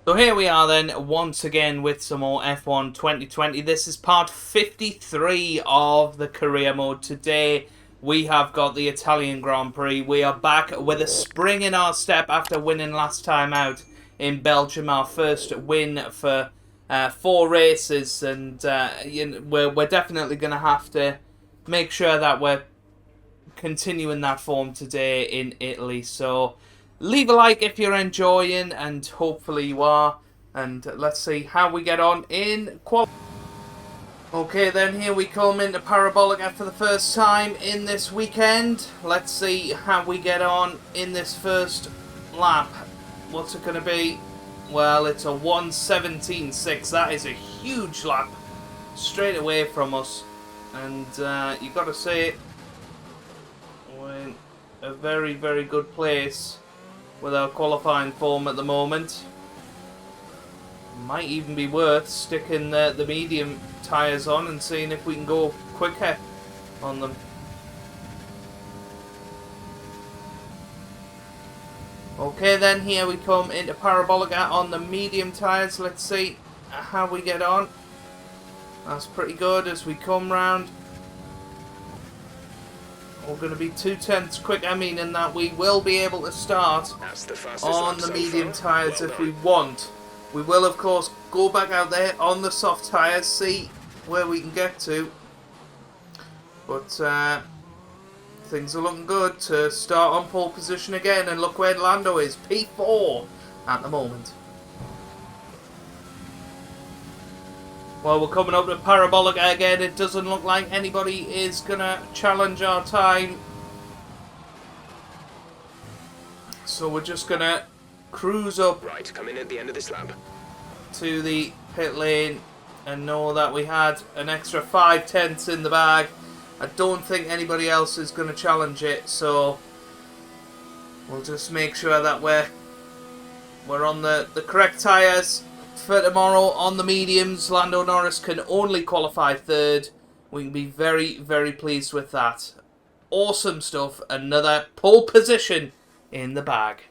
So here we are then, once again with some more F1 2020. This is part 53 of the career mode. Today we have got the Italian Grand Prix. We are back with a spring in our step after winning last time out in Belgium. Our first win for 4 races, and we're definitely going to have to make sure that we're continuing that form today in Italy. So leave a like if you're enjoying, and hopefully you are. And let's see how we get on in qualifying. Okay, then here we come into Parabolica for the first time in this weekend. Let's see how we get on in this first lap. What's it going to be? Well, it's a 1:17.6. That is a huge lap straight away from us. And you got to say, we're in a very, very good place with our qualifying form at the moment. Might even be worth sticking the medium tyres on and seeing if we can go quicker on them. Okay, then here we come into Parabolica on the medium tyres. Let's see how we get on. That's pretty good as we come round. We're going to be 2/10 quick. I mean, in that we will be able to start on the medium tyres if we want. We will, of course, go back out there on the soft tyres, see where we can get to. But things are looking good to start on pole position again. And look where Lando is, P4 at the moment. Well, we're coming up to Parabolica again. It doesn't look like anybody is going to challenge our time. So we're just going to cruise up come in at the end of this lap to the pit lane and know that we had an extra 5/10 in the bag. I don't think anybody else is going to challenge it, so we'll just make sure that we're on the correct tyres for tomorrow on the mediums. Lando Norris can only qualify 3rd. We can be very, very pleased with that. Awesome stuff. Another pole position in the bag.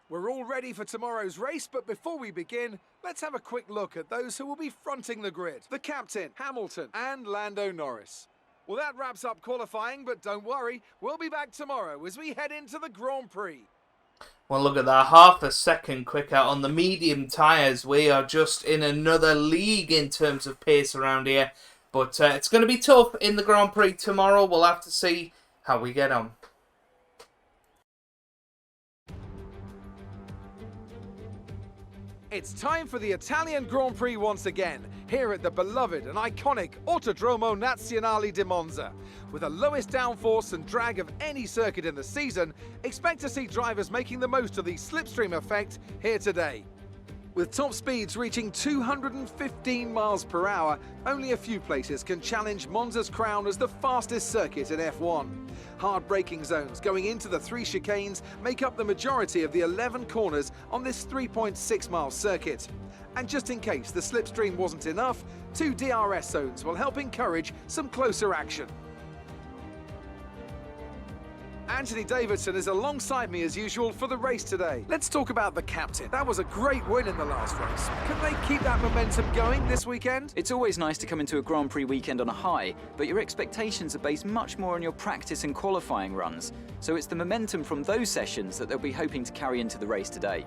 We're all ready for tomorrow's race, but before we begin, let's have a quick look at those who will be fronting the grid. The captain, Hamilton, and Lando Norris. Well, that wraps up qualifying, but don't worry, we'll be back tomorrow as we head into the Grand Prix. Well, look at that, half a second quicker on the medium tyres. We are just in another league in terms of pace around here. But it's going to be tough in the Grand Prix tomorrow. We'll have to see how we get on. It's time for the Italian Grand Prix once again, here at the beloved and iconic Autodromo Nazionale di Monza. With the lowest downforce and drag of any circuit in the season, expect to see drivers making the most of the slipstream effect here today. With top speeds reaching 215 miles per hour, only a few places can challenge Monza's crown as the fastest circuit in F1. Hard braking zones going into the 3 chicanes make up the majority of the 11 corners on this 3.6-mile circuit. And just in case the slipstream wasn't enough, 2 DRS zones will help encourage some closer action. Anthony Davidson is alongside me as usual for the race today. Let's talk about the captain. That was a great win in the last race. Can they keep that momentum going this weekend? It's always nice to come into a Grand Prix weekend on a high, but your expectations are based much more on your practice and qualifying runs. So it's the momentum from those sessions that they'll be hoping to carry into the race today.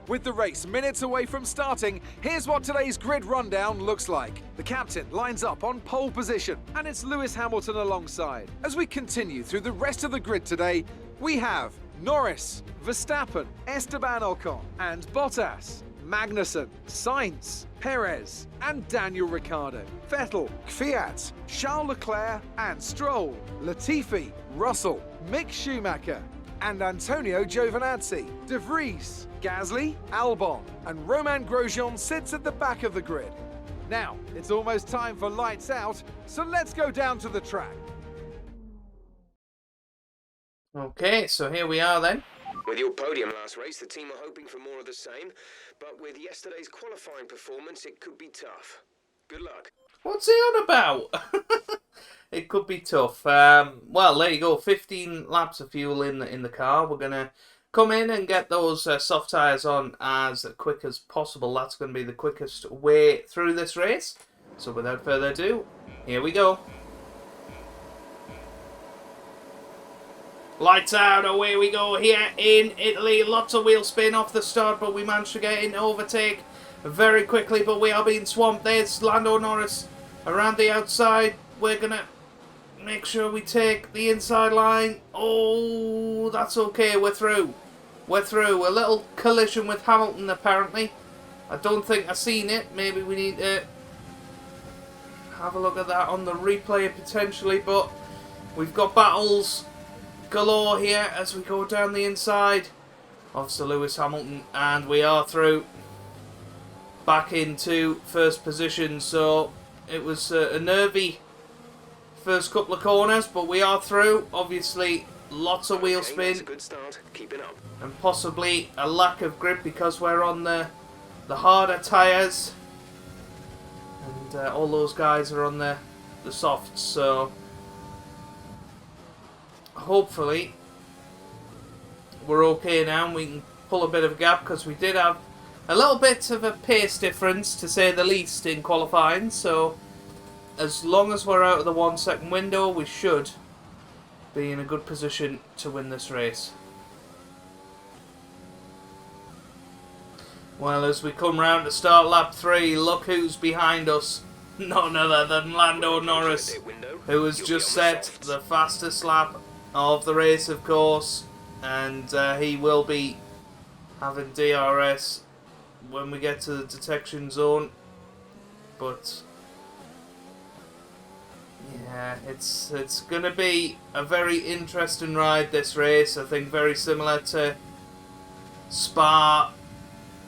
With the race minutes away from starting, here's what today's grid rundown looks like. The captain lines up on pole position, and it's Lewis Hamilton alongside. As we continue through the rest of the grid today, we have Norris, Verstappen, Esteban Ocon, and Bottas, Magnussen, Sainz, Perez, and Daniel Ricciardo, Vettel, Kvyat, Charles Leclerc, and Stroll, Latifi, Russell, Mick Schumacher, and Antonio Giovinazzi, De Vries, Gasly, Albon, and Romain Grosjean sits at the back of the grid. Now, it's almost time for lights out, so let's go down to the track. Okay, so here we are then. With your podium last race, the team are hoping for more of the same, but with yesterday's qualifying performance, it could be tough. Good luck. What's he on about? It could be tough. Well, there you go. 15 laps of fuel in the car. We're going to come in and get those soft tyres on as quick as possible. That's going to be the quickest way through this race. So without further ado, here we go. Lights out, away we go here in Italy. Lots of wheel spin off the start, but we managed to get in overtake very quickly, but we are being swamped. There's Lando Norris around the outside. We're going to make sure we take the inside line. Oh, that's okay. We're through. We're through. A little collision with Hamilton, apparently. I don't think I've seen it. Maybe we need to have a look at that on the replay, potentially, but we've got battles galore here as we go down the inside of Sir Lewis Hamilton, and we are through back into first position. So it was a nervy first couple of corners, but we are through. Obviously lots of wheel spin. That's a good start. Keep it up. And possibly a lack of grip because we're on the harder tyres, and all those guys are on the softs. So hopefully we're okay now and we can pull a bit of a gap, because we did have a little bit of a pace difference, to say the least, in qualifying. So as long as we're out of the 1 second window, we should be in a good position to win this race. Well, as we come round to start lap 3, look who's behind us. None other than Lando Norris, who has just set the fastest lap of the race, of course, and he will be having DRS when we get to the detection zone. But yeah, it's going to be a very interesting ride, this race. I think very similar to Spa,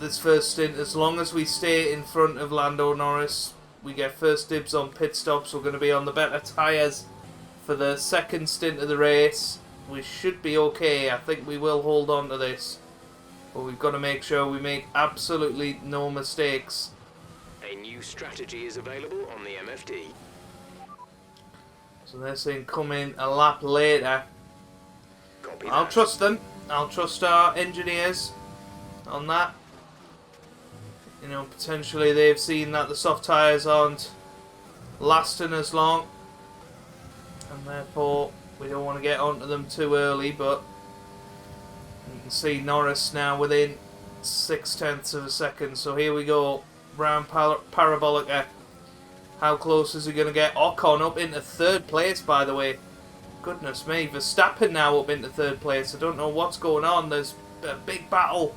this first stint. As long as we stay in front of Lando Norris, we get first dibs on pit stops. We're going to be on the better tyres for the second stint of the race. We should be okay. I think we will hold on to this, but we've got to make sure we make absolutely no mistakes. A new strategy is available on the MFD. So they're saying come in a lap later. Copy I'll that. trust them. I'll trust our engineers on that. You know, potentially they've seen that the soft tyres aren't lasting as long, and therefore we don't want to get onto them too early. But you can see Norris now within 0.6 of a second. So here we go, round Parabolica. How close is he going to get? Ocon up into third place, by the way. Goodness me, Verstappen now up into third place. I don't know what's going on. There's a big battle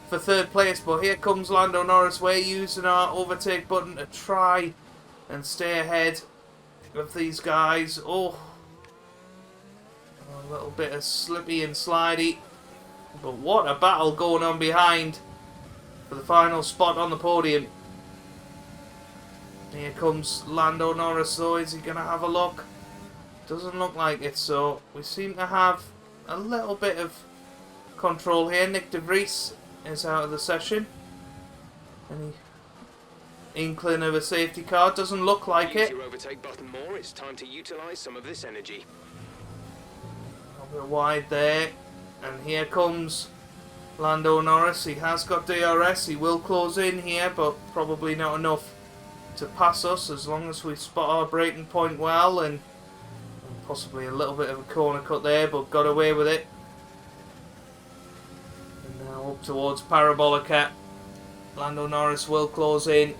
for third place, but here comes Lando Norris. We're using our overtake button to try and stay ahead of these guys. Oh, a little bit of slippy and slidey, but what a battle going on behind for the final spot on the podium. Here comes Lando Norris though. Is he going to have a look? Doesn't look like it, so we seem to have a little bit of control here. Nick de Vries is out of the session. Any inkling of a safety car? Doesn't look like Use it. your overtake button more. It's time to utilise some of this energy. A bit wide there. And here comes Lando Norris. He has got DRS. He will close in here, but probably not enough to pass us, as long as we spot our braking point well, and possibly a little bit of a corner cut there, but got away with it. And now up towards Parabolica. Lando Norris will close in,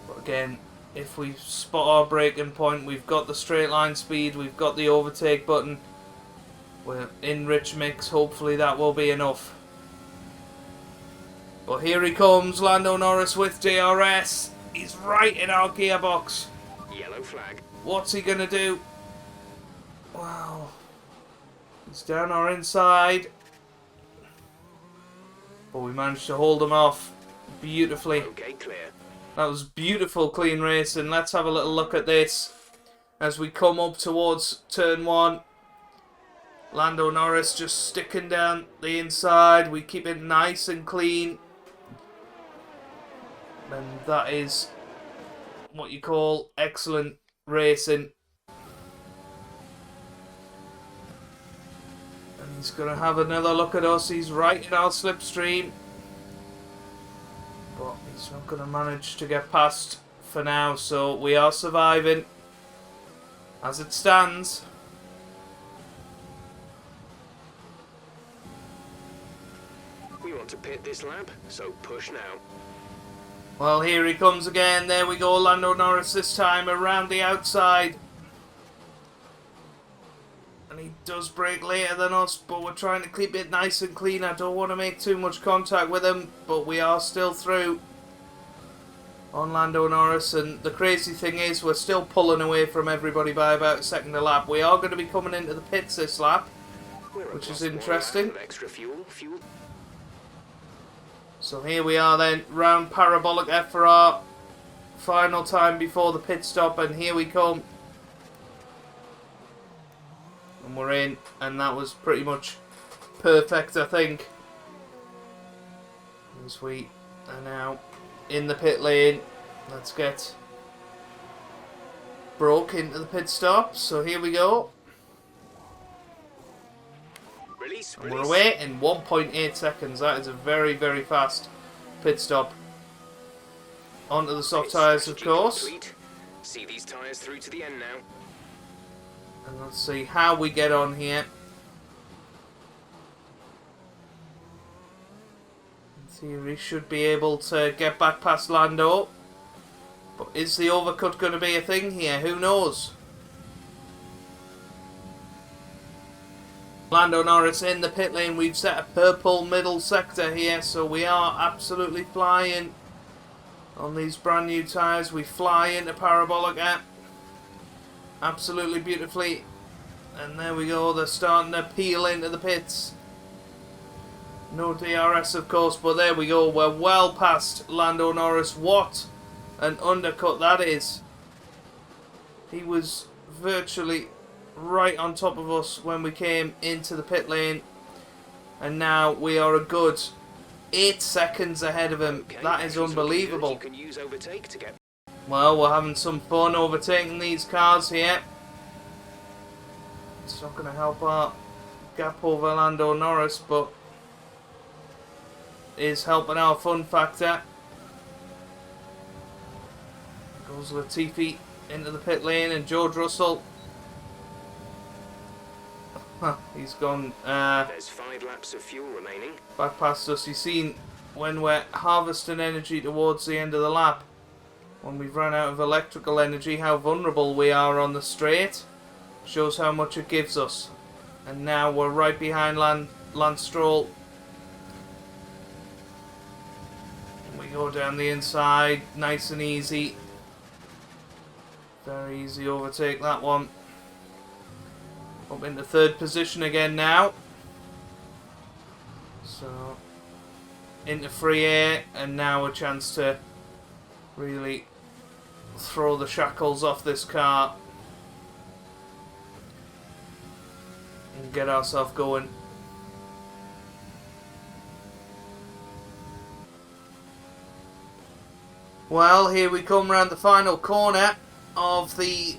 but again, if we spot our braking point, we've got the straight line speed, we've got the overtake button, we're in rich mix. Hopefully that will be enough. But here he comes, Lando Norris with DRS. He's right in our gearbox. Yellow flag. What's he gonna do? Wow. He's down our inside. But we managed to hold him off beautifully. Okay, clear. That was beautiful, clean racing. Let's have a little look at this as we come up towards turn 1. Lando Norris just sticking down the inside. We keep it nice and clean. And that is what you call excellent racing. And he's going to have another look at us. He's right in our slipstream. But he's not going to manage to get past for now. So we are surviving as it stands. We want to pit this lap, so push now. Well, here he comes again. There we go, Lando Norris this time around the outside. And he does brake later than us, but we're trying to keep it nice and clean. I don't want to make too much contact with him, but we are still through on Lando Norris. And the crazy thing is, we're still pulling away from everybody by about a second a lap. We are going to be coming into the pits this lap, which is interesting. Extra fuel. So here we are then, round parabolic F for our final time before the pit stop, and here we come. And we're in, and that was pretty much perfect, I think. As we are now in the pit lane, let's get broke into the pit stop. So here we go. Release. And we're away in 1.8 seconds. That is a very, very fast pit stop. Onto the soft tyres, of course. Complete. See these tyres through to the end now. And let's see how we get on here. In theory, should be able to get back past Lando. But is the overcut going to be a thing here? Who knows? Lando Norris in the pit lane. We've set a purple middle sector here, so we are absolutely flying on these brand new tyres. We fly into parabolic app absolutely beautifully, and there we go. They're starting to peel into the pits. No DRS, of course, but there we go. We're well past Lando Norris. What an undercut that is. He was virtually right on top of us when we came into the pit lane, and now we are a good 8 seconds ahead of him. Okay, that is unbelievable. You can use overtake to get. Well, we're having some fun overtaking these cars here. It's not going to help our gap over Lando Norris, but is helping our fun factor. Goes Latifi into the pit lane, and George Russell. He's gone There's 5 laps of fuel remaining. back past us. You've seen when we're harvesting energy towards the end of the lap, when we've run out of electrical energy, how vulnerable we are on the straight. Shows how much it gives us. And now we're right behind Lance Stroll. And we go down the inside, nice and easy. Very easy overtake, that one. Up into third position again now. So into free air, and now a chance to really throw the shackles off this car and get ourselves going. Well, here we come round the final corner of the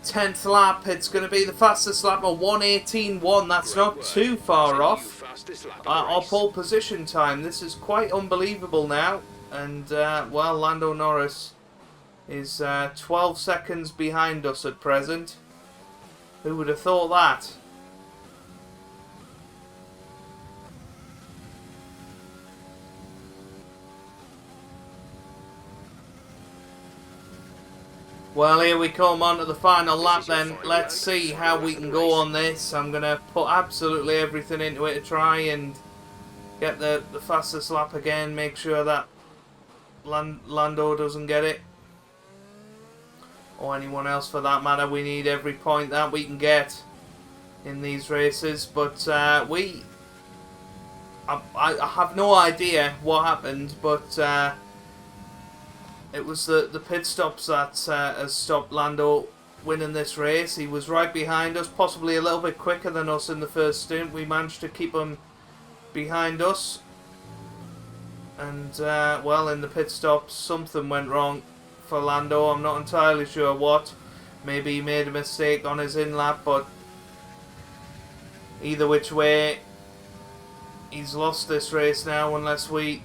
10th lap. It's going to be the fastest lap of 1:18.1. That's not too far off our pole position time. This is quite unbelievable now. And, well, Lando Norris is 12 seconds behind us at present. Who would have thought that? Well, here we come on to the final lap then. Let's see how we can go on this. I'm going to put absolutely everything into it to try and get the fastest lap again. Make sure that Lando doesn't get it. Or anyone else for that matter. We need every point that we can get in these races. But I have no idea what happened, but it was the pit stops that has stopped Lando winning this race. He was right behind us, possibly a little bit quicker than us in the first stint. We managed to keep him behind us. And, well, in the pit stops, something went wrong for Lando. I'm not entirely sure what. Maybe he made a mistake on his in-lap, but either which way, he's lost this race now unless we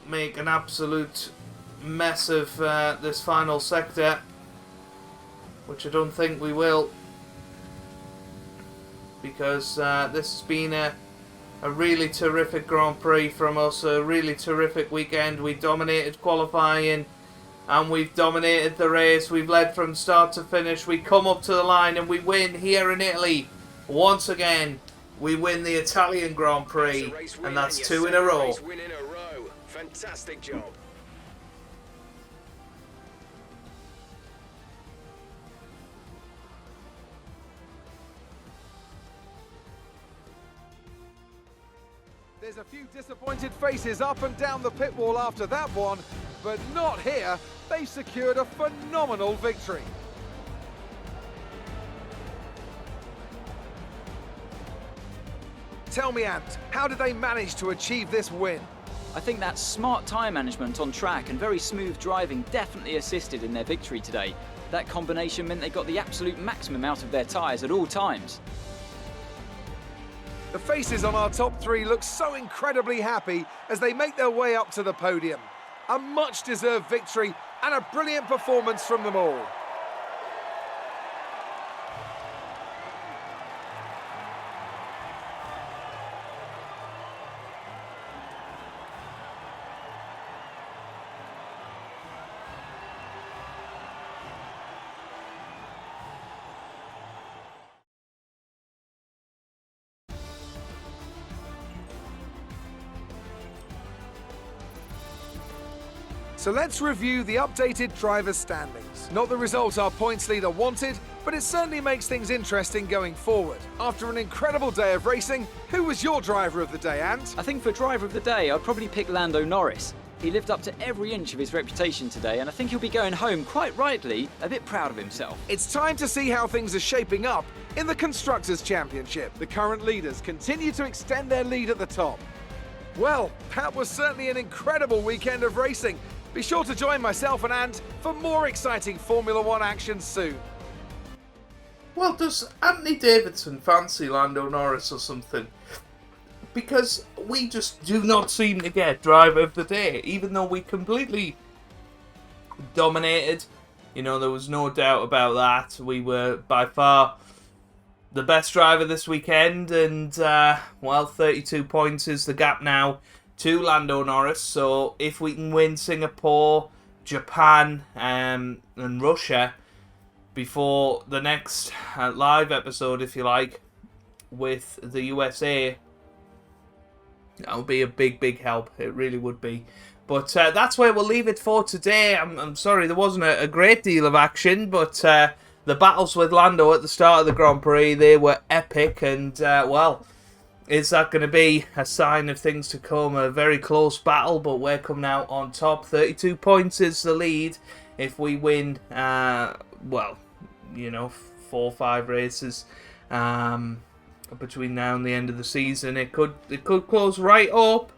make an absolute mess of this final sector, which I don't think we will, because this has been a really terrific Grand Prix from us, a really terrific weekend. We dominated qualifying and we've dominated the race. We've led from start to finish. We come up to the line and we win here in Italy. Once again, we win the Italian Grand Prix, and that's 2 in a row. Fantastic job. There's a few disappointed faces up and down the pit wall after that one, but not here. They've secured a phenomenal victory. Tell me, Ant, how did they manage to achieve this win? I think that smart tyre management on track and very smooth driving definitely assisted in their victory today. That combination meant they got the absolute maximum out of their tyres at all times. The faces on our top 3 look so incredibly happy as they make their way up to the podium. A much-deserved victory and a brilliant performance from them all. So let's review the updated drivers' standings. Not the result our points leader wanted, but it certainly makes things interesting going forward. After an incredible day of racing, who was your driver of the day, Ant? I think for driver of the day, I'd probably pick Lando Norris. He lived up to every inch of his reputation today, and I think he'll be going home, quite rightly, a bit proud of himself. It's time to see how things are shaping up in the Constructors' Championship. The current leaders continue to extend their lead at the top. Well, that was certainly an incredible weekend of racing. Be sure to join myself and Ant for more exciting Formula One action soon. Well, does Anthony Davidson fancy Lando Norris or something? Because we just do not seem to get driver of the day, even though we completely dominated. You know, there was no doubt about that. We were by far the best driver this weekend, and well, 32 points is the gap now to Lando Norris. So if we can win Singapore, Japan, and Russia before the next live episode, if you like, with the USA, that would be a big help. It really would be. But that's where we'll leave it for today. I'm sorry there wasn't a great deal of action, but the battles with Lando at the start of the Grand Prix, they were epic, and well, is that going to be a sign of things to come? A very close battle, but we're coming out on top. 32 points is the lead. If we win, well, you know, 4 or 5 races between now and the end of the season, it could close right up.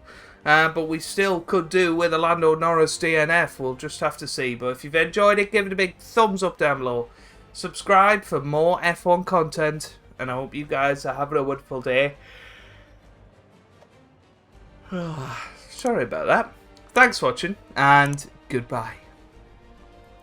But we still could do with a Lando Norris DNF. We'll just have to see. But if you've enjoyed it, give it a big thumbs up down below. Subscribe for more F1 content. And I hope you guys are having a wonderful day. Sorry about that. Thanks for watching, and goodbye.